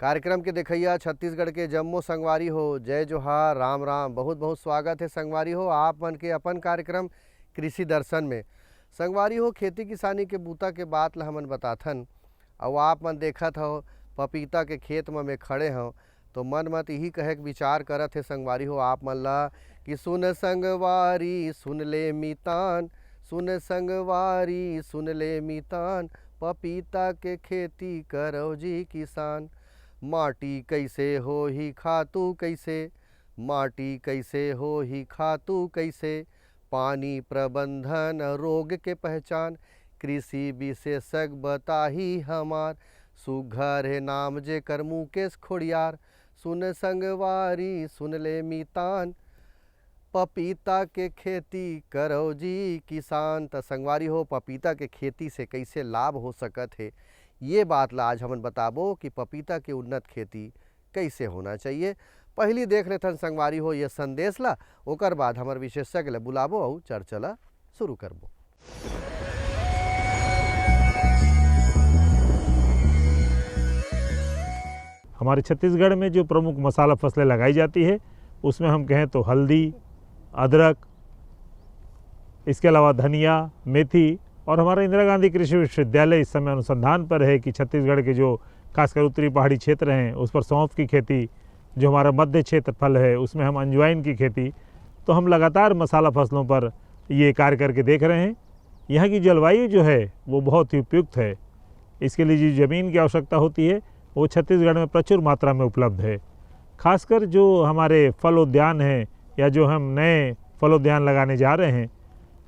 कार्यक्रम के देखैया छत्तीसगढ़ के जम्मो संगवारी हो। जय जोहार, राम राम। बहुत बहुत स्वागत है संगवारी हो आप मन के अपन कार्यक्रम कृषि दर्शन में। संगवारी हो, खेती किसानी के बूता के बात ला हमन बताथन और आप मन देखत हो पपीता के खेत में खड़े हो तो मन मत यही कहे के विचार करत है संगवारी हो आप मन ला कि सुन संगवारी सुन ले मीतान, सुन संगवारी सुन ले मीतान, पपीता के खेती करो जी किसान। माटी कैसे हो ही खातू कैसे, माटी कैसे हो ही खातू कैसे, पानी प्रबंधन रोग के पहचान, कृषि विशेषज्ञ बताही हमार, सुघर है नाम जे कर मुकेश खोड़ियार। सुन संगवारी सुन ले मीतान, पपीता के खेती करो जी किसान। त संगवारी हो, पपीता के खेती से कैसे लाभ हो सकत है ये बात ला आज हमन बताबो कि पपीता के उन्नत खेती कैसे होना चाहिए। पहली देख लेथन संगवारी हो ये संदेश ला, ओकर बाद हमर विशेषज्ञ ला बुलाबो और चर्चा ला शुरू करबो। हमारे छत्तीसगढ़ में जो प्रमुख मसाला फसलें लगाई जाती है उसमें हम कहें तो हल्दी, अदरक, इसके अलावा धनिया, मेथी और हमारा इंदिरा गांधी कृषि विश्वविद्यालय इस समय अनुसंधान पर है कि छत्तीसगढ़ के जो खासकर उत्तरी पहाड़ी क्षेत्र हैं उस पर सौंफ की खेती, जो हमारा मध्य क्षेत्रफल है उसमें हम अजवाइन की खेती, तो हम लगातार मसाला फसलों पर ये कार्य करके देख रहे हैं। यहाँ की जलवायु जो है वो बहुत ही उपयुक्त है। इसके लिए जो ज़मीन की आवश्यकता होती है वो छत्तीसगढ़ में प्रचुर मात्रा में उपलब्ध है। खासकर जो हमारे फल उद्यान हैं या जो हम नए फल उद्यान लगाने जा रहे हैं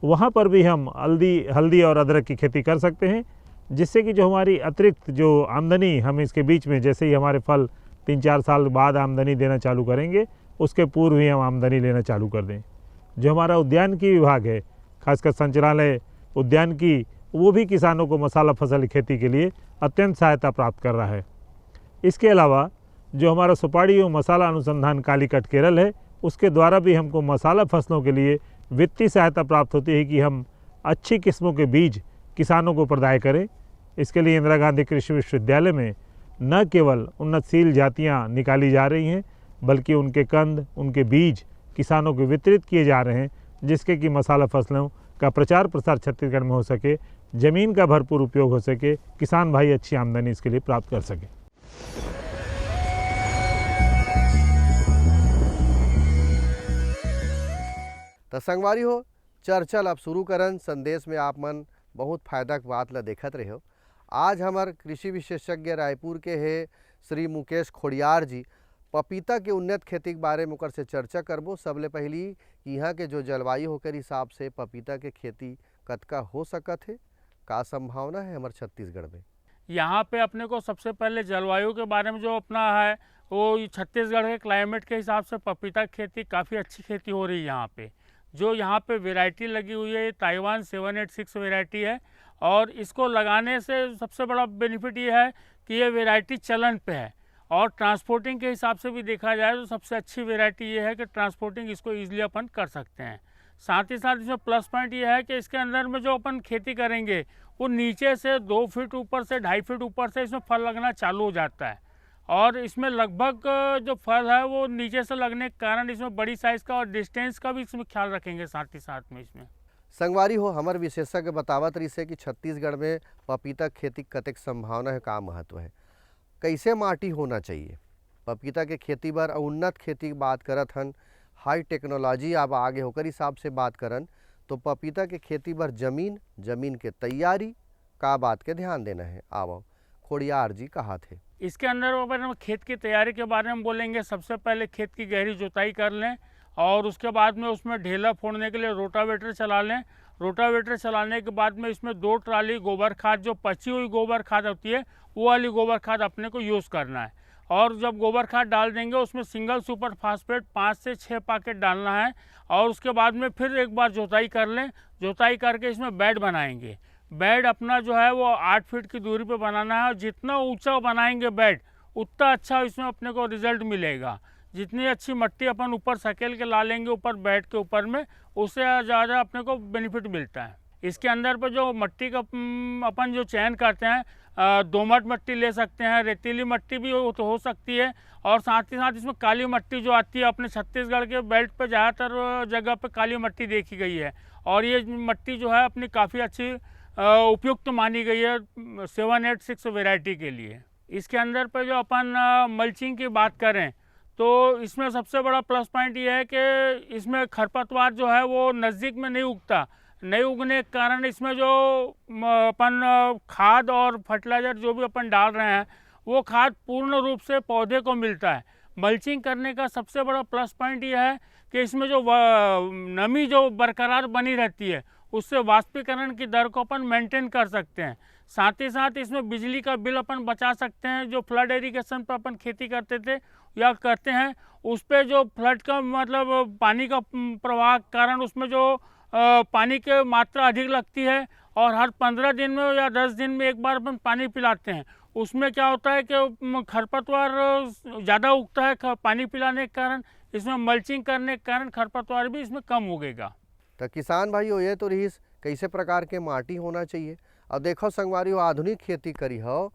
वहाँ पर भी हम हल्दी और अदरक की खेती कर सकते हैं, जिससे कि जो हमारी अतिरिक्त जो आमदनी हम इसके बीच में, जैसे ही हमारे फल 3-4 साल बाद आमदनी देना चालू करेंगे उसके पूर्व ही हम आमदनी लेना चालू कर दें। जो हमारा उद्यान की विभाग है, खासकर संचालनालय उद्यान की, वो भी किसानों को मसाला फसल खेती के लिए अत्यंत सहायता प्राप्त कर रहा है। इसके अलावा जो हमारा सुपारी और मसाला अनुसंधान कालीकट केरल है उसके द्वारा भी हमको मसाला फसलों के लिए वित्तीय सहायता प्राप्त होती है कि हम अच्छी किस्मों के बीज किसानों को प्रदाय करें। इसके लिए इंदिरा गांधी कृषि विश्वविद्यालय में न केवल उन्नतशील जातियां निकाली जा रही हैं बल्कि उनके कंद, उनके बीज किसानों को वितरित किए जा रहे हैं, जिसके कि मसाला फसलों का प्रचार प्रसार छत्तीसगढ़ में हो सके, ज़मीन का भरपूर उपयोग हो सके, किसान भाई अच्छी आमदनी इसके लिए प्राप्त कर सके। तो संगवारी हो, चर्चा ला अब शुरू करन। संदेश में आप मन बहुत फायदा की बात ला देखत रहे हो। आज हमार कृषि विशेषज्ञ रायपुर के है श्री मुकेश खोड़ियार जी पपीता के उन्नत खेती के बारे में ओकर से चर्चा करबो। सबले पहली यहाँ के जो जलवायु होकर हिसाब से पपीता के खेती कतका हो सकत है, का संभावना है हमारे छत्तीसगढ़ में। यहाँ पे अपने को सबसे पहले जलवायु के बारे में जो अपना है वो छत्तीसगढ़ के क्लाइमेट के हिसाब से पपीता की खेती काफ़ी अच्छी खेती हो रही है। यहाँ पे जो यहाँ पे वैरायटी लगी हुई है ताइवान 786 वैरायटी है और इसको लगाने से सबसे बड़ा बेनिफिट ये है कि ये वैरायटी चलन पे है और ट्रांसपोर्टिंग के हिसाब से भी देखा जाए तो सबसे अच्छी वैरायटी ये है कि ट्रांसपोर्टिंग इसको ईजिली अपन कर सकते हैं। साथ ही साथ इसमें प्लस पॉइंट ये है कि इसके अंदर में जो अपन खेती करेंगे वो नीचे से 2 फीट ऊपर से 2.5 फीट ऊपर से इसमें फल लगना चालू हो जाता है और इसमें लगभग जो फल है वो नीचे से लगने के कारण इसमें बड़ी साइज़ का और डिस्टेंस का भी इसमें ख्याल रखेंगे। साथ ही साथ में इसमें संगवारी हो, हमारे विशेषज्ञ बतावत रही से कि छत्तीसगढ़ में पपीता खेती कतेक संभावना है, का महत्व है, कैसे माटी होना चाहिए पपीता के खेती बर। उन्नत खेती की बात करत हन, हाई टेक्नोलॉजी अब आगे होकर हिसाब से बात करन तो पपीता के खेती बर जमीन के तैयारी का बात के ध्यान देना है। आओ खोड़ियार जी कहा थे इसके अंदर अगर हम खेत की तैयारी के बारे में बोलेंगे, सबसे पहले खेत की गहरी जुताई कर लें और उसके बाद में उसमें ढेला फोड़ने के लिए रोटावेटर चला लें। रोटावेटर चलाने के बाद में इसमें 2 ट्राली गोबर खाद, जो पची हुई गोबर खाद होती है वो वाली गोबर खाद अपने को यूज़ करना है और जब गोबर खाद डाल देंगे उसमें सिंगल सुपर फास्फेट 5 से 6 पैकेट डालना है और उसके बाद में फिर एक बार जुताई कर लें। जुताई करके इसमें बेड बनाएंगे। बेड अपना जो है वो 8 फीट की दूरी पे बनाना है और जितना ऊंचा बनाएंगे बेड उतना अच्छा इसमें अपने को रिजल्ट मिलेगा। जितनी अच्छी मट्टी अपन ऊपर सकेल के ला लेंगे ऊपर बेड के ऊपर में, उससे ज़्यादा अपने को बेनिफिट मिलता है। इसके अंदर पे जो मट्टी का अपन जो चयन करते हैं, दोमट मिट्टी ले सकते हैं, रेतीली मिट्टी भी हो सकती है, और साथ ही साथ इसमें काली मिट्टी जो आती है, अपने छत्तीसगढ़ के बेल्ट पे ज़्यादातर जगह पे काली मिट्टी देखी गई है, और ये मिट्टी जो है अपनी काफ़ी अच्छी उपयुक्त मानी गई है 786 वैरायटी के लिए। इसके अंदर पे जो अपन मल्चिंग की बात करें तो इसमें सबसे बड़ा प्लस पॉइंट ये है कि इसमें खरपतवार जो है वो नज़दीक में नहीं उगता। नहीं उगने के कारण इसमें जो अपन खाद और फर्टिलाइज़र जो भी अपन डाल रहे हैं वो खाद पूर्ण रूप से पौधे को मिलता है। मल्चिंग करने का सबसे बड़ा प्लस पॉइंट ये है कि इसमें जो नमी जो बरकरार बनी रहती है उससे वाष्पीकरण की दर को अपन मेंटेन कर सकते हैं। साथ ही साथ इसमें बिजली का बिल अपन बचा सकते हैं। जो फ्लड इरिगेशन पर अपन खेती करते थे या करते हैं उस पर जो फ्लड का मतलब पानी का प्रवाह के कारण उसमें जो पानी की मात्रा अधिक लगती है, और हर 15 दिन में या 10 दिन में एक बार अपन पानी पिलाते हैं। उसमें क्या होता है कि खरपतवार ज़्यादा उगता है पानी पिलाने के कारण। इसमें मल्चिंग करने के कारण खरपतवार भी इसमें कम उगेगा। तो किसान भाइयों ये तो रही कैसे प्रकार के माटी होना चाहिए। अब देखो संगवारी आधुनिक खेती करी हो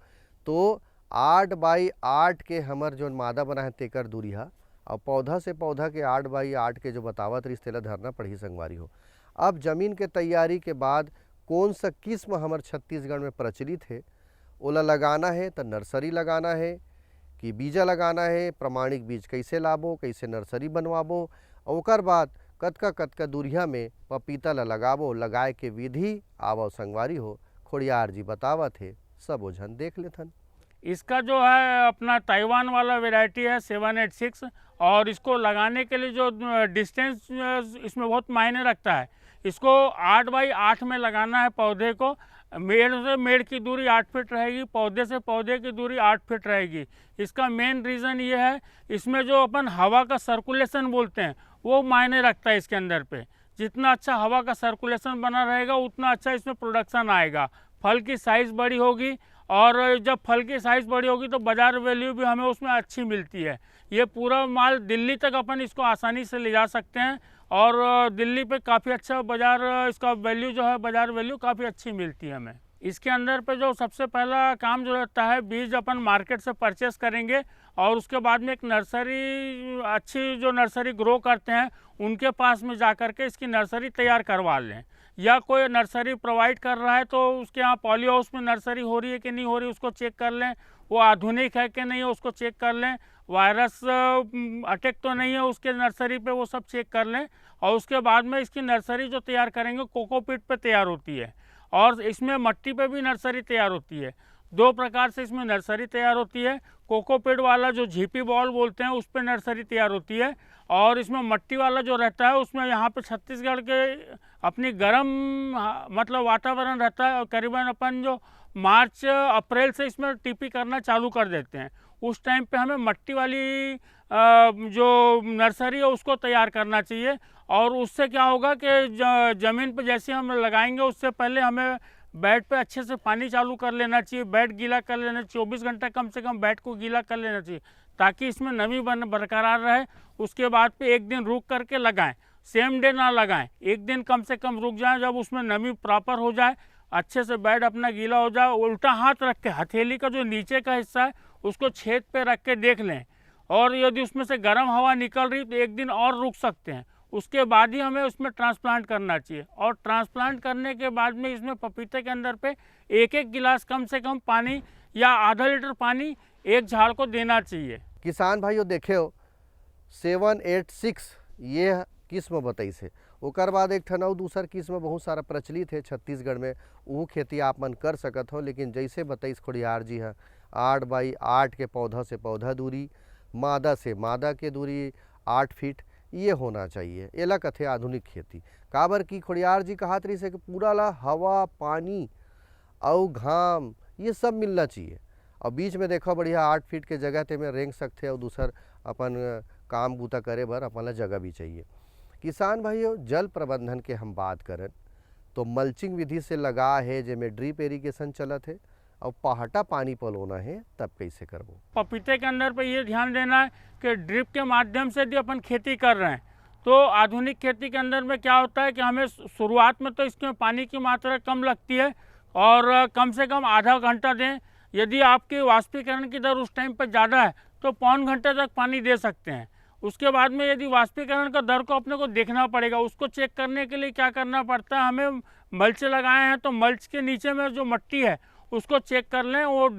तो 8 बाई 8 के हमर जो मादा बना है तेकर दूरी है, और पौधा से पौधा के 8 बाई 8 के जो बतावत रही तेला धरना पड़ी संगवारी हो। अब जमीन के तैयारी के बाद कौन सा किस्म हमार छत्तीसगढ़ में प्रचलित है ओला लगाना है तो नर्सरी लगाना है कि बीजा लगाना है, प्रमाणिक बीज कैसे लाबो, कैसे नर्सरी बनवाबो, और ओकर बाद कतका दूरिया में पपीता ला लगाबो, लगाए के विधि आवो संगवारी हो खोड़ियार जी बतावत है, सब ओझन देख लेथन। इसका जो है अपना ताइवान वाला वैरायटी है 786, और इसको लगाने के लिए जो डिस्टेंस इसमें बहुत मायने रखता है। इसको 8 बाई 8 में लगाना है पौधे को। मेड़ से मेड़ की दूरी 8 फीट रहेगी, पौधे से पौधे की दूरी 8 फीट रहेगी। इसका मेन रीज़न ये है इसमें जो अपन हवा का सर्कुलेशन बोलते हैं वो मायने रखता है इसके अंदर पे। जितना अच्छा हवा का सर्कुलेशन बना रहेगा उतना अच्छा इसमें प्रोडक्शन आएगा, फल की साइज़ बड़ी होगी, और जब फल की साइज़ बड़ी होगी तो बाज़ार वैल्यू भी हमें उसमें अच्छी मिलती है। ये पूरा माल दिल्ली तक अपन इसको आसानी से ले जा सकते हैं, और दिल्ली पे काफ़ी अच्छा बाज़ार इसका वैल्यू जो है बाज़ार वैल्यू काफ़ी अच्छी मिलती है हमें। इसके अंदर पे जो सबसे पहला काम जो रहता है बीज अपन मार्केट से परचेस करेंगे, और उसके बाद में एक नर्सरी अच्छी जो नर्सरी ग्रो करते हैं उनके पास में जा कर के इसकी नर्सरी तैयार करवा लें, या कोई नर्सरी प्रोवाइड कर रहा है तो उसके यहाँ पॉली हाउस में नर्सरी हो रही है कि नहीं हो रही उसको चेक कर लें, वो आधुनिक है कि नहीं है उसको चेक कर लें, वायरस अटैक तो नहीं है उसके नर्सरी पे वो सब चेक कर लें। और उसके बाद में इसकी नर्सरी जो तैयार करेंगे कोकोपीट पे तैयार होती है, और इसमें मट्टी पे भी नर्सरी तैयार होती है। 2 प्रकार से इसमें नर्सरी तैयार होती है। कोकोपीट वाला जो झीपी बॉल बोलते हैं उस पर नर्सरी तैयार होती है, और इसमें मट्टी वाला जो रहता है उसमें यहाँ पे छत्तीसगढ़ के अपनी गर्म मतलब वातावरण रहता है, और करीबन अपन जो मार्च अप्रैल से इसमें टीपी करना चालू कर देते हैं। उस टाइम पे हमें मट्टी वाली जो नर्सरी है उसको तैयार करना चाहिए, और उससे क्या होगा कि ज़मीन पे जैसे हम लगाएंगे उससे पहले हमें बेड पे अच्छे से पानी चालू कर लेना चाहिए, बेड गीला कर लेना, 24 घंटा कम से कम बेड को गीला कर लेना चाहिए ताकि इसमें नमी बरकरार रहे। उसके बाद पे एक दिन रुक करके लगाएं, सेम डे ना लगाएं, एक दिन कम से कम रुक जाएं, जब उसमें नमी प्रॉपर हो जाए, अच्छे से बेड अपना गीला हो जाए, उल्टा हाथ रख के हथेली का जो नीचे का हिस्सा है उसको छेद पे रख के देख लें, और यदि उसमें से गर्म हवा निकल रही तो एक दिन और रुक सकते हैं, उसके बाद ही हमें उसमें ट्रांसप्लांट करना चाहिए। और ट्रांसप्लांट करने के बाद में इसमें पपीते के अंदर पे 1-1 गिलास कम से कम पानी या आधा लीटर पानी एक झाड़ को देना चाहिए। किसान भाइयों देखे हो 786 ये किस्म बताई से, ओकर बाद एक ठन और दूसर किस्म बहुत सारा प्रचलित है छत्तीसगढ़ में, वो खेती आप मन कर सकत हो। लेकिन जैसे बताइस खोड़ियार जी है 8 बाई 8 के पौधा से पौधा दूरी, मादा से मादा के दूरी 8 फीट ये होना चाहिए। एला कथे आधुनिक खेती काबर की खोड़ियार जी कहत रही से कि पूरा ला हवा पानी और घाम ये सब मिलना चाहिए, और बीच में देखो बढ़िया 8 फीट के जगह ते में रेंग सकते और दूसर अपन काम बूता करे बर अपन ला जगह भी चाहिए। किसान भाइयों जल प्रबंधन के हम बात करें तो मल्चिंग विधि से लगा है जिसमें ड्रिप इरिगेशन चलत है, और पहाटा पानी पलोना है तब कैसे करबो। पपीते के अंदर पे ये ध्यान देना है कि ड्रिप के माध्यम से यदि अपन खेती कर रहे हैं तो आधुनिक खेती के अंदर में क्या होता है कि हमें शुरुआत में तो इसमें पानी की मात्रा कम लगती है और कम से कम आधा घंटा दें। यदि आपकी वाष्पीकरण की दर उस टाइम पर ज़्यादा है तो पौन घंटे तक पानी दे सकते हैं। उसके बाद में यदि वाष्पीकरण का दर को अपने को देखना पड़ेगा, उसको चेक करने के लिए क्या करना पड़ता है, हमें मल्च लगाए हैं तो मल्च के नीचे में जो मिट्टी है उसको चेक कर लें, वो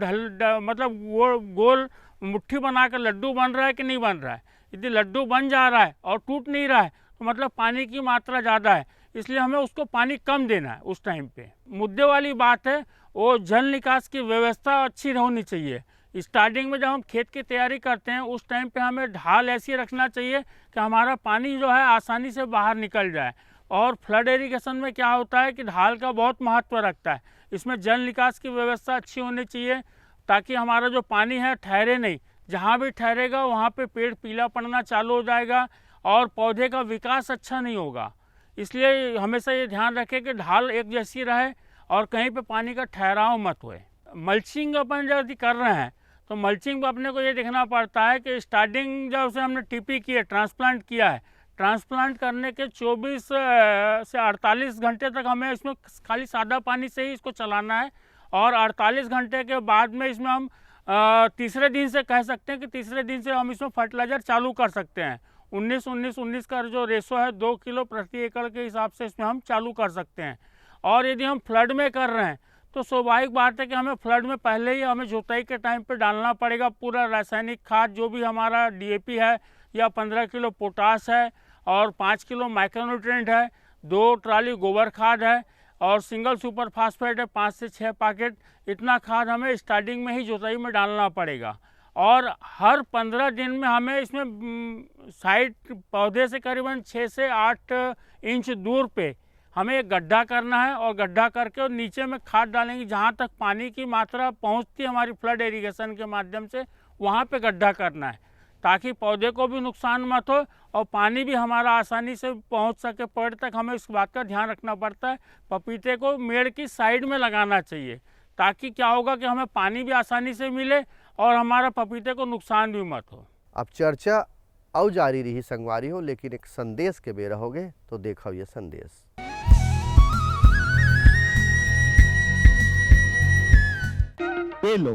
मतलब वो गोल मुट्ठी बनाकर लड्डू बन रहा है कि नहीं बन रहा है। यदि लड्डू बन जा रहा है और टूट नहीं रहा है तो मतलब पानी की मात्रा ज़्यादा है, इसलिए हमें उसको पानी कम देना है उस टाइम पे। मुद्दे वाली बात है वो जल निकास की व्यवस्था अच्छी होनी चाहिए। स्टार्टिंग में जब हम खेत की तैयारी करते हैं उस टाइम पे हमें ढाल ऐसी रखना चाहिए कि हमारा पानी जो है आसानी से बाहर निकल जाए। और फ्लड इरिगेशन में क्या होता है कि ढाल का बहुत महत्व रखता है। इसमें जल निकास की व्यवस्था अच्छी होनी चाहिए ताकि हमारा जो पानी है ठहरे नहीं, जहाँ भी ठहरेगा वहाँ पे पेड़ पीला पड़ना चालू हो जाएगा और पौधे का विकास अच्छा नहीं होगा। इसलिए हमेशा ये ध्यान रखें कि ढाल एक जैसी रहे और कहीं पे पानी का ठहराव मत होए। मल्चिंग अपन यदि कर रहे हैं तो मल्चिंग में अपने को ये देखना पड़ता है कि स्टार्टिंग जब से हमने टीपी की है, ट्रांसप्लांट किया है, ट्रांसप्लांट करने के 24 से 48 घंटे तक हमें इसमें खाली सादा पानी से ही इसको चलाना है और 48 घंटे के बाद में इसमें हम तीसरे दिन से कह सकते हैं कि तीसरे दिन से हम इसमें फर्टिलाइज़र चालू कर सकते हैं। 19-19-19 का जो रेशो है 2 किलो प्रति एकड़ के हिसाब से इसमें हम चालू कर सकते हैं। और यदि हम फ्लड में कर रहे हैं तो स्वाभाविक बात है कि हमें फ्लड में पहले ही हमें जुताई के टाइम पे डालना पड़ेगा पूरा रासायनिक खाद, जो भी हमारा DAP है या 15 किलो पोटास है और 5 किलो माइक्रोन्यूट्रिएंट है, 2 ट्राली गोबर खाद है और सिंगल सुपर फास्फेट है 5 से 6 पैकेट। इतना खाद हमें स्टार्टिंग में ही जुताई में डालना पड़ेगा। और हर 15 दिन में हमें इसमें साइड पौधे से करीबन 6 से 8 इंच दूर पे हमें एक गड्ढा करना है और गड्ढा करके और नीचे में खाद डालेंगे। जहाँ तक पानी की मात्रा पहुँचती है हमारी फ्लड इरिगेशन के माध्यम से, वहाँ पे गड्ढा करना है ताकि पौधे को भी नुकसान मत हो और पानी भी हमारा आसानी से पहुँच सके पेड़ तक। हमें इस बात का ध्यान रखना पड़ता है। पपीते को मेड़ की साइड में लगाना चाहिए ताकि क्या होगा कि हमें पानी भी आसानी से मिले और हमारा पपीते को नुकसान भी मत हो। अब चर्चा और जारी रही संगवारी हो, लेकिन एक संदेश के बेरा होगे तो देखो ये संदेश। ये लो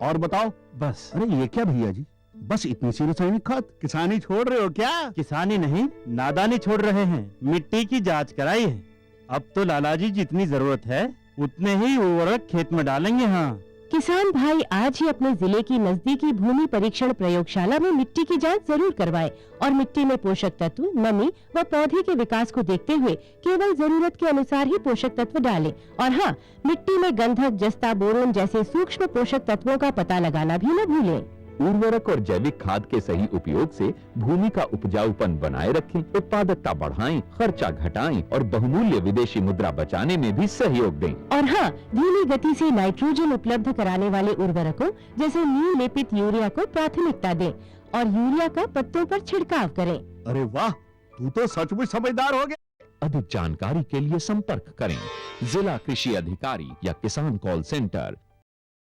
और बताओ। बस। अरे ये क्या भैया जी, बस इतनी सी रासायनिक खाद? किसानी छोड़ रहे हो क्या? किसानी नहीं, नादानी छोड़ रहे हैं। मिट्टी की जांच कराई है। अब तो लालाजी जितनी जरूरत है उतने ही उर्वरक खेत में डालेंगे। हाँ, किसान भाई आज ही अपने जिले की नजदीकी भूमि परीक्षण प्रयोगशाला में मिट्टी की जांच जरूर करवाएं और मिट्टी में पोषक तत्व, नमी व पौधे के विकास को देखते हुए केवल जरूरत के अनुसार ही पोषक तत्व डालें। और हाँ, मिट्टी में गंधक, जस्ता, बोरोन जैसे सूक्ष्म पोषक तत्वों का पता लगाना भी न भूलें। उर्वरक और जैविक खाद के सही उपयोग से भूमि का उपजाऊपन बनाए रखें, उत्पादकता बढ़ाएं, खर्चा घटाएं और बहुमूल्य विदेशी मुद्रा बचाने में भी सहयोग दें। और हाँ, धीमी गति से नाइट्रोजन उपलब्ध कराने वाले उर्वरकों जैसे नीम लेपित यूरिया को प्राथमिकता दें और यूरिया का पत्तों पर छिड़काव करें। अरे वाह, तू तो सचमुच समझदार हो गया। अधिक जानकारी के लिए संपर्क करें जिला कृषि अधिकारी या किसान कॉल सेंटर।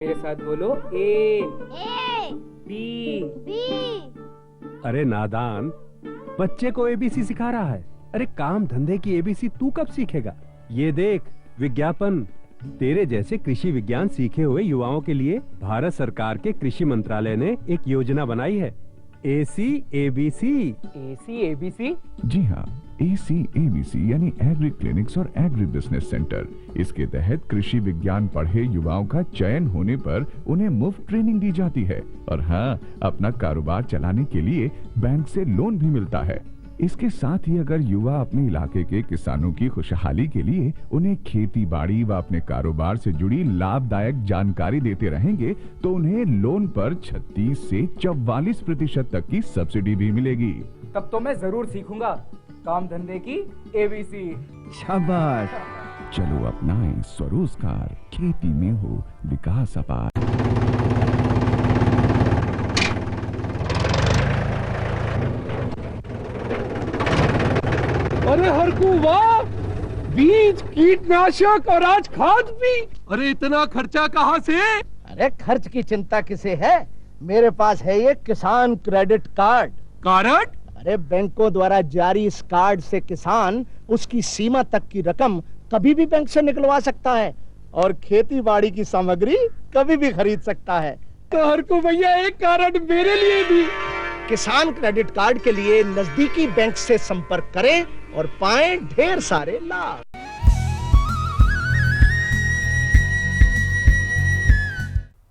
मेरे साथ बोलो ए बी। अरे नादान, बच्चे को ABC सिखा रहा है। अरे काम धंधे की ABC तू कब सीखेगा? ये देख विज्ञापन। तेरे जैसे कृषि विज्ञान सीखे हुए युवाओं के लिए भारत सरकार के कृषि मंत्रालय ने एक योजना बनाई है, AC-ABC। AC-ABC? जी हाँ, AC-ABC यानी एग्री क्लिनिक्स और एग्री बिजनेस सेंटर। इसके तहत कृषि विज्ञान पढ़े युवाओं का चयन होने पर उन्हें मुफ्त ट्रेनिंग दी जाती है और हाँ, अपना कारोबार चलाने के लिए बैंक से लोन भी मिलता है। इसके साथ ही अगर युवा अपने इलाके के किसानों की खुशहाली के लिए उन्हें खेती बाड़ी व अपने कारोबार से जुड़ी लाभदायक जानकारी देते रहेंगे तो उन्हें लोन पर 36 से 44% तक की सब्सिडी भी मिलेगी। तब तो मैं जरूर सीखूंगा काम धंधे की ABC। शाबाश, चलो अपनाएं स्वरोजगार, खेती में हो विकास अपार। अरे हरकू वाह, बीज, कीटनाशक और आज खाद भी। अरे इतना खर्चा कहाँ से? अरे खर्च की चिंता किसे है, मेरे पास है ये किसान क्रेडिट कार्ड। कार्ड? अरे बैंकों द्वारा जारी इस कार्ड से किसान उसकी सीमा तक की रकम कभी भी बैंक से निकलवा सकता है और खेती बाड़ी की सामग्री कभी भी खरीद सकता है। कार को भैया एक कार्ड मेरे लिए भी। किसान क्रेडिट कार्ड के लिए नजदीकी बैंक से संपर्क करें और पाएं ढेर सारे लाभ।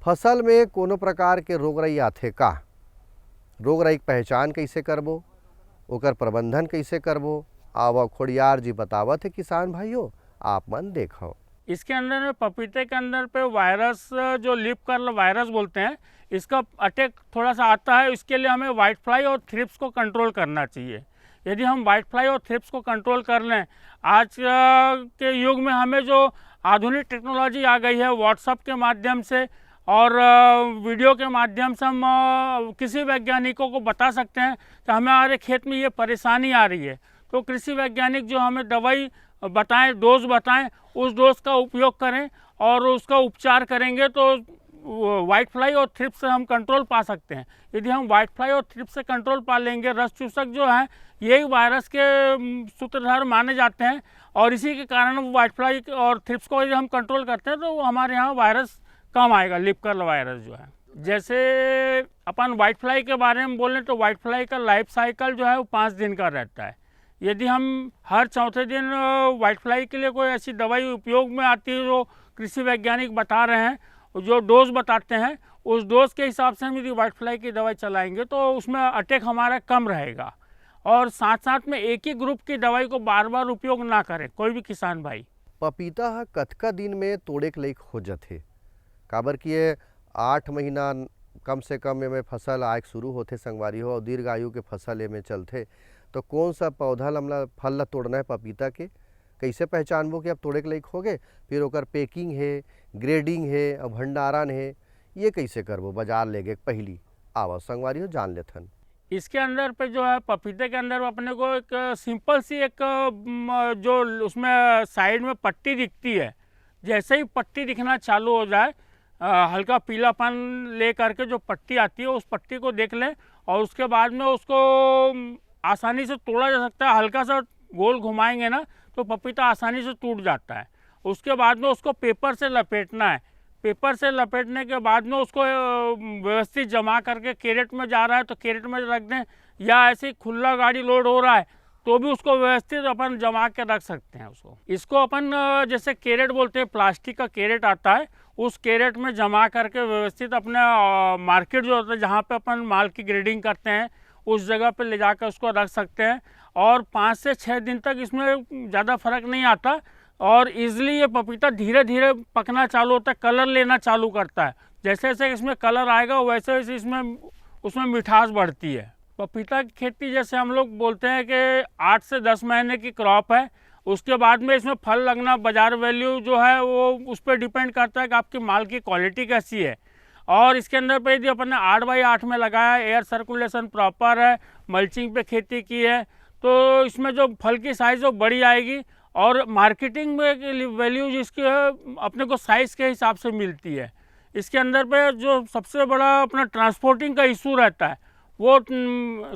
फसल में कोनो प्रकार के रोग राई आथे का? रोग राई के पहचान कैसे करबो, ओकर प्रबंधन कैसे करबो, आवा खोड़ियार जी बतावत है किसान भाइयों, आप मन देखो। इसके अंदर में पपीते के अंदर पे वायरस जो लीफ कर्ल वायरस बोलते हैं, इसका अटैक थोड़ा सा आता है। इसके लिए हमें वाइट फ्लाई और थ्रिप्स को कंट्रोल करना चाहिए। यदि हम वाइट फ्लाई और थ्रिप्स को कंट्रोल कर लें, आज के युग में हमें जो आधुनिक टेक्नोलॉजी आ गई है, व्हाट्सएप के माध्यम से और वीडियो के माध्यम से हम किसी वैज्ञानिकों को बता सकते हैं कि हमारे खेत में ये परेशानी आ रही है। तो कृषि वैज्ञानिक जो हमें दवाई बताएं, डोज बताएं, उस डोज का उपयोग करें और उसका उपचार करेंगे तो वाइट फ्लाई और थ्रिप्स से हम कंट्रोल पा सकते हैं। यदि हम वाइट फ्लाई और थ्रिप्स से कंट्रोल पा लेंगे, रस चूसक जो हैं यही वायरस के सूत्रधार माने जाते हैं और इसी के कारण वाइट फ्लाई और थ्रिप्स को यदि हम कंट्रोल करते हैं तो हमारे यहाँ वायरस कम आएगा, लीफ कर्ल वायरस जो है। जैसे अपन वाइट फ्लाई के बारे में बोलें तो वाइट फ्लाई का लाइफ साइकिल जो है वो 5 दिन का रहता है। यदि हम हर चौथे दिन वाइट फ्लाई के लिए कोई ऐसी दवाई उपयोग में आती है जो कृषि वैज्ञानिक बता रहे हैं, जो डोज बताते हैं, उस डोज के हिसाब से हम यदि वाइट फ्लाई की दवाई चलाएंगे तो उसमें अटैक हमारा कम रहेगा। और साथ साथ में एक ही ग्रुप की दवाई को बार बार उपयोग ना करें कोई भी किसान भाई। पपीता हा कतका दिन में तोड़े के लायक हो जाथे? काबर कि ये 8 महीना कम से कम में फसल आए शुरू होते संगवारी हो और दीर्घ आयु के फसल में चलते, तो कौन सा पौधा लमला फल ला तोड़ना है पपीता के, कैसे पहचानबो कि अब तोड़े के लायक हो गए? फिर ओकर पैकिंग है, ग्रेडिंग है और भंडारण है, ये कैसे करबो बाजार ले गए पहली? आवा संगवारी हो जान लेथन। इसके अंदर पे जो है पपीते के अंदर अपने को एक सिंपल सी एक जो उसमें साइड में पट्टी दिखती है, जैसे ही पट्टी दिखना चालू हो जाए, हल्का पीलापन ले करके जो पट्टी आती है उस पट्टी को देख लें और उसके बाद में उसको आसानी से तोड़ा जा सकता है। हल्का सा गोल घुमाएंगे ना तो पपीता आसानी से टूट जाता है। उसके बाद में उसको पेपर से लपेटना है। पेपर से लपेटने के बाद में उसको व्यवस्थित जमा करके कैरेट में जा रहा है तो कैरेट में रख दें, या ऐसे खुला गाड़ी लोड हो रहा है तो भी उसको व्यवस्थित अपन जमा के रख सकते हैं। इसको अपन जैसे कैरेट बोलते हैं, प्लास्टिक का कैरेट आता है, उस कैरेट में जमा करके व्यवस्थित अपने मार्केट जो होता है जहाँ पे अपन माल की ग्रेडिंग करते हैं उस जगह पे ले जाकर उसको रख सकते हैं और 5 से 6 दिन तक इसमें ज़्यादा फर्क नहीं आता और ईजिली ये पपीता धीरे धीरे पकना चालू होता है, कलर लेना चालू करता है। जैसे जैसे इसमें कलर आएगा वैसे वैसे उसमें मिठास बढ़ती है। पपीता की खेती जैसे हम लोग बोलते हैं कि 8 से 10 महीने की क्रॉप है, उसके बाद में इसमें फल लगना, बाज़ार वैल्यू जो है वो उस पर डिपेंड करता है कि आपकी माल की क्वालिटी कैसी है। और इसके अंदर पे यदि अपन ने 8x8 में लगाया, एयर सर्कुलेशन प्रॉपर है, मल्चिंग पे खेती की है, तो इसमें जो फल की साइज़ वो बड़ी आएगी और मार्केटिंग में वैल्यू जिसकी है अपने को साइज़ के हिसाब से मिलती है। इसके अंदर पे जो सबसे बड़ा अपना ट्रांसपोर्टिंग का इशू रहता है वो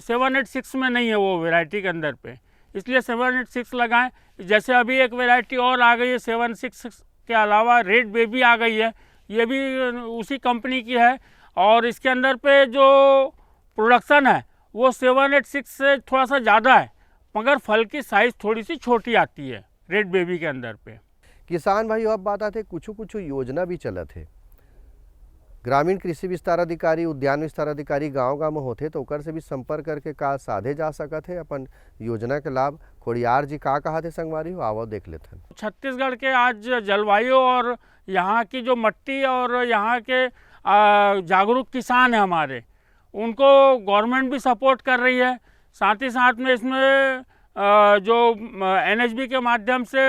786 में नहीं है वो वैरायटी के अंदर पे, इसलिए 786 लगाएं। जैसे अभी एक वैरायटी और आ गई है 766 के अलावा रेड बेबी आ गई है, ये भी उसी कंपनी की है और इसके अंदर पे जो प्रोडक्शन है वो 786 से थोड़ा सा ज़्यादा है, मगर फल की साइज़ थोड़ी सी छोटी आती है रेड बेबी के अंदर पे। किसान भाई अब बात आते कुछ योजना भी चलत है, ग्रामीण कृषि विस्तार अधिकारी, उद्यान विस्तार अधिकारी गांव में होते तो ओकर से भी संपर्क करके का साधे जा सकत है अपन योजना के लाभ। खोड़ियार जी का कहा थे संगवारी हो, आवो देख लेते हैं। छत्तीसगढ़ के आज जलवायु और यहाँ की जो मिट्टी और यहाँ के जागरूक किसान हैं हमारे, उनको गवर्नमेंट भी सपोर्ट कर रही है। साथ ही साथ में इसमें जो NHB के माध्यम से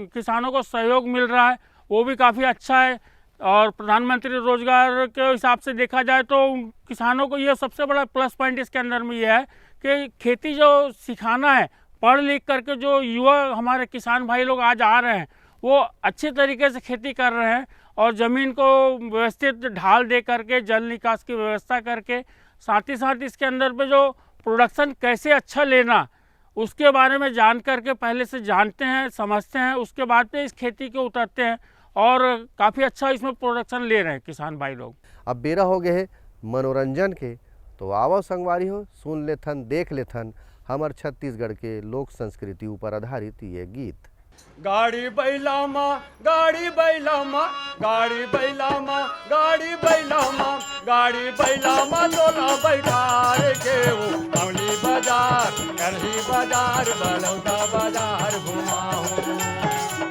किसानों को सहयोग मिल रहा है वो भी काफ़ी अच्छा है और प्रधानमंत्री रोजगार के हिसाब से देखा जाए तो किसानों को ये सबसे बड़ा प्लस पॉइंट इसके अंदर में ये है कि खेती जो सिखाना है, पढ़ लिख करके जो युवा हमारे किसान भाई लोग आज आ रहे हैं वो अच्छे तरीके से खेती कर रहे हैं और ज़मीन को व्यवस्थित ढाल दे करके जल निकास की व्यवस्था करके, साथ ही साथ इसके अंदर पे जो प्रोडक्शन कैसे अच्छा लेना उसके बारे में जान करके पहले से जानते हैं, समझते हैं, उसके बाद में इस खेती के उतरते हैं और काफ़ी अच्छा इसमें प्रोडक्शन ले रहे हैं किसान भाई लोग। अब बेरा हो गए है मनोरंजन के, तो आवो संगवारी हो सुन लेथन देख लेथन हमार छत्तीसगढ़ के लोक संस्कृति ऊपर आधारित ये गीत। गाड़ी बैलामा गाड़ी बैलामा गाड़ी बैलामा गाड़ी बैलामा गाड़ी बैलामा तोला बैठार के मौली बाजार करही बाजार बलौदा बाजार घुमाऊं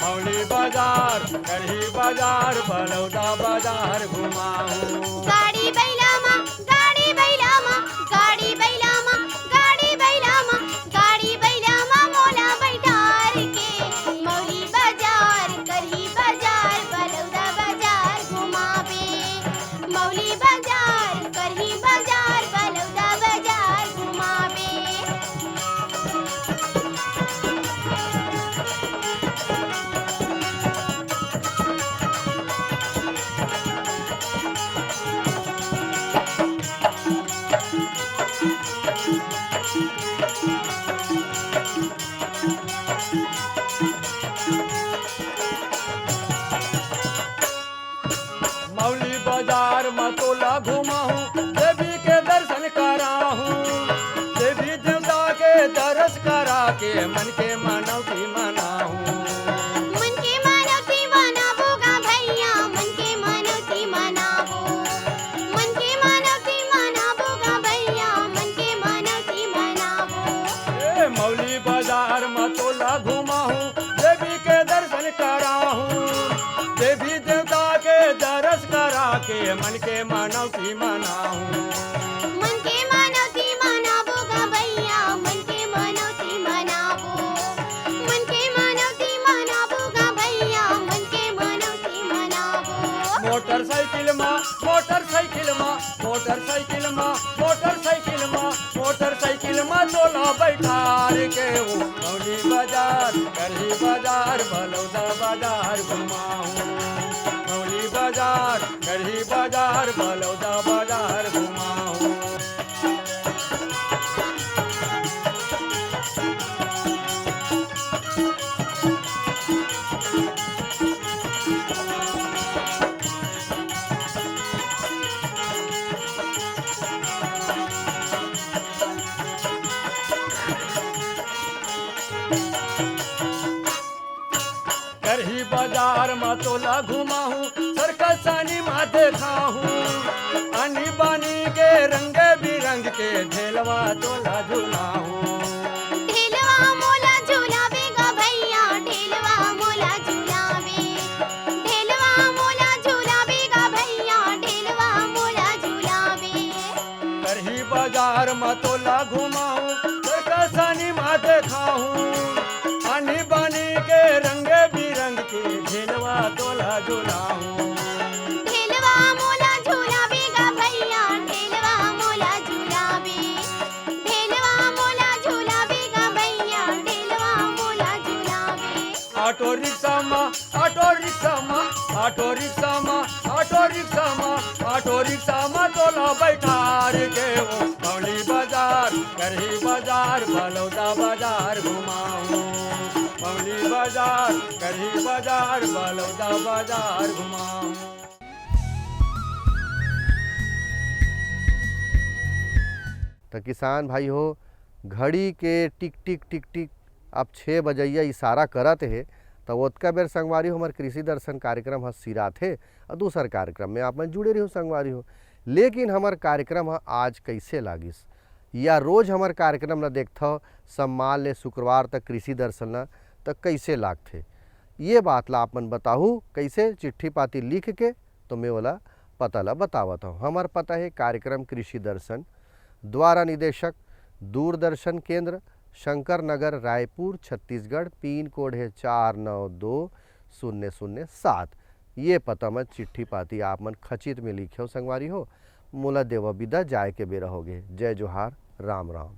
मौली बाजार करही बाजार बलौदा बाजार घुमाऊं। गाड़ी बैलामा गाड़ी बैलामा गाड़ी बैलामा गाड़ी बैलामा गाड़ी बैलामा मोला बैठार के मौली बाजार करही बाजार बलौदा बाजार घुमावे मौली बाजार करही बाजार बलौदा बाजार घुमावे। मौली बाजार में तोला घुमाऊं देवी के दर्शन कराऊं देवी देवता के दर्श करा के मन के मनौती मनाऊं। मन के मनौती मनावो गा भैया मन के मनौती मनावो मन के मनौती मनावो गा भैया मन के मनौती मनावो। मौली बाजार में तोला घुमाऊं देवी के दर्शन कराऊं देवी देवता के दर्श करा के मन के मनौती मनाऊं। मन के मनौती मनावो गा भैया मन के मनौती मनावो मन के मनौती मनावो गा भैया मन के मनौती मनावो। मोटरसाइकिल माँ मोटरसाइकिल माँ मोटरसाइकिल माँ मोटरसाइकिल माँ मोटरसाइकिल माँ तोला बैठार के वो मौली बाजार करही बाजार बलौदा बाजार घुमाऊं मौली बाजार करही बाजार बलौदा बाजार घुमाऊं। करही बाजार में तोला घुमाऊं सर्कस आनी माँ देखाऊं आनी बानी के रंग बिरंग के ढेलवा तोला झुलाऊं। ढेलवा मोला झुलावे गा भैया ढेलवा मोला झुलावे ढेलवा मोला झुलावे गा भैया ढेलवा मोला झुलावे। करही बाजार में तोला घुमाऊं सर्कस आनी माँ देखाऊं आनी बानी के रंग बिरंग के ढेलवा तोला झुलाऊं। ढेलवा मोला झुलावे गा भैया ढेलवा मोला झुलावे ढेलवा मोला झुलावे गा भैया ढेलवा मोला झुलावे। ऑटो रिक्शा माँ ऑटो रिक्शा माँ ऑटो रिक्शा माँ ऑटो रिक्शा माँ ऑटो रिक्शा माँ तोला बैठार के वो मौली बाजार करही बाजार बलौदा बाजार घुमाऊं मौली बाजार करही बाजार बलौदा बाजार घुमाऊं। तो किसान भाई हो घड़ी के टिक टिक टिक टिक अब 6 बजैया इशारा करत है तो ओतका बेर संगवारी हो हमार कृषि दर्शन कार्यक्रम ह सिरा थे और दूसर कार्यक्रम में आप मन जुड़े रही हो संगवारी हो। लेकिन हमार कार्यक्रम ह आज कैसे लागिस या रोज हमार कार्यक्रम न देखता सम्मान ले शुक्रवार तक कृषि दर्शन न तो कैसे लागथे ये बात ला आप मन बताहू कैसे चिट्ठी पाती लिख के तो मैं वाला पता ला बतावत हूँ। हमार पता है कार्यक्रम कृषि दर्शन द्वारा निदेशक दूरदर्शन केंद्र शंकर नगर रायपुर छत्तीसगढ़ पिन कोड है 492007। ये पता में चिट्ठी पाती आप मन खचित में लिखे हो संगवारी हो। मोला देवा विदा जाए के बेरा होगे। जय जोहार राम राम।